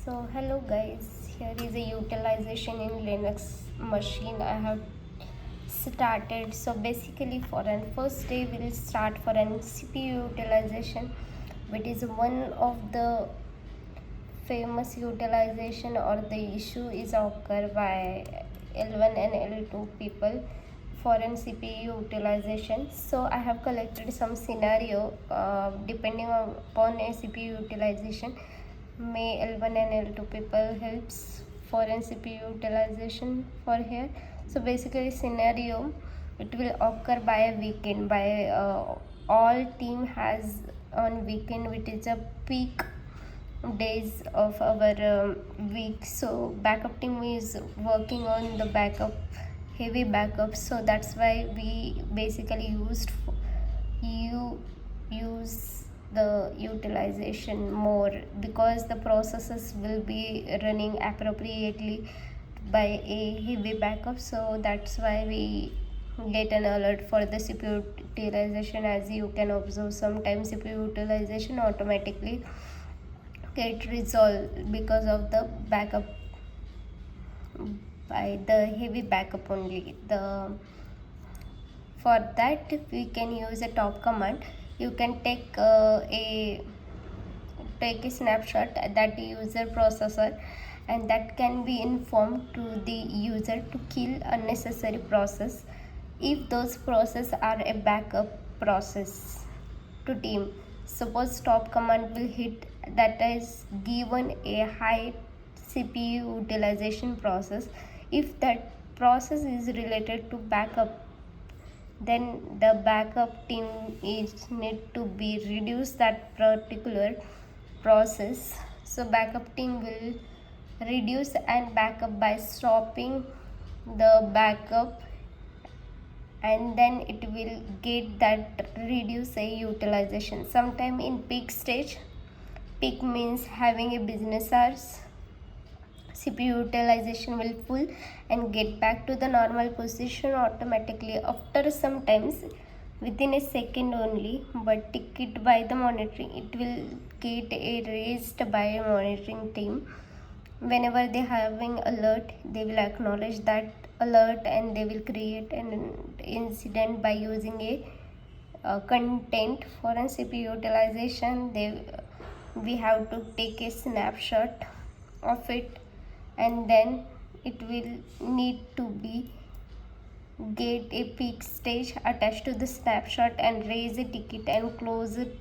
So hello guys, here is a utilization in Linux machine I have started. So basically for an first day we'll start for an CPU utilization, which is one of the famous utilization or the issue is occur by L1 and L2 people for an CPU utilization. So I have collected some scenario depending upon a CPU utilization. May L1 and L2 people helps for an CPU utilization for here. So basically scenario, it will occur by a weekend, by all team has on weekend, which is a peak days of our week. So backup team is working on the backup, heavy backup. So that's why we basically use the utilization more, because the processes will be running appropriately by a heavy backup. So that's why we get an alert for the CPU utilization. As you can observe, sometimes CPU utilization automatically get resolved because of the backup, by the heavy backup only. For that we can use a top command. You can take a snapshot that user processor, and that can be informed to the user to kill unnecessary process if those process are a backup process to team. Suppose top command will hit that is given a high CPU utilization process. If that process is related to backup, then the backup team is need to be reduce that particular process. So backup team will reduce and backup by stopping the backup, and then it will get that reduce a utilization. Sometime in peak stage, peak means having a business hours, CPU utilization will full and get back to the normal position automatically after sometimes within a second only, but ticket by the monitoring, it will get a raised by a monitoring team. Whenever they having alert, they will acknowledge that alert and they will create an incident by using a content for a CPU utilization. We have to take a snapshot of it, and then it will need to be get a peak stage attached to the snapshot and raise a ticket and close it,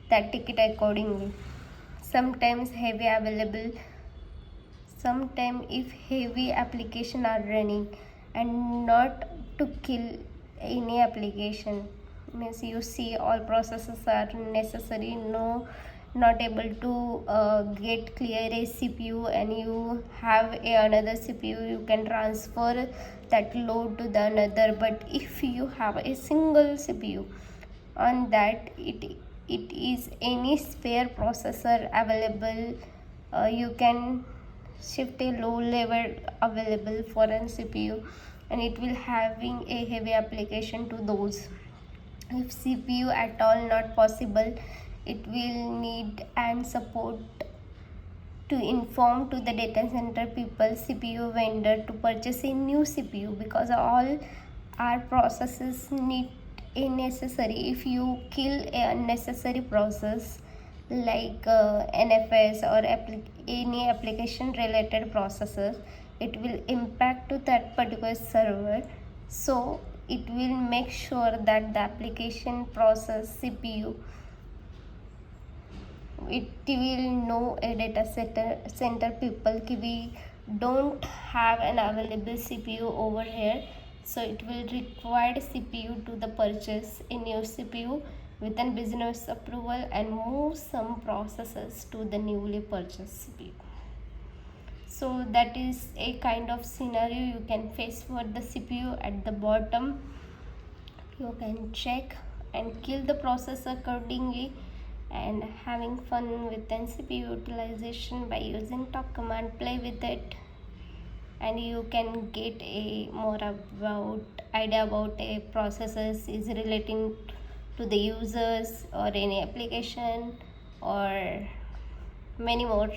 that ticket accordingly. Sometimes heavy available, sometime if heavy application are running and not to kill any application, means you see all processes are necessary, not able to get clear a CPU, and you have another CPU, you can transfer that load to the another. But if you have a single CPU on that, it is any spare processor available, you can shift a low level available for an CPU, and it will having a heavy application to those. If CPU at all not possible, it will need and support to inform to the data center people, CPU vendor, to purchase a new CPU, because all our processes need a necessary. If you kill a unnecessary process like NFS or any application related processes, it will impact to that particular server. So it will make sure that the application process CPU, it will know a data center people ki we don't have an available CPU over here, so it will require CPU to the purchase a new CPU within business approval and move some processes to the newly purchased CPU. So that is a kind of scenario you can face for the CPU. At the bottom you can check and kill the process accordingly, and having fun with CPU utilization by using top command. Play with it and you can get a more about idea about a processes is relating to the users or any application or many more.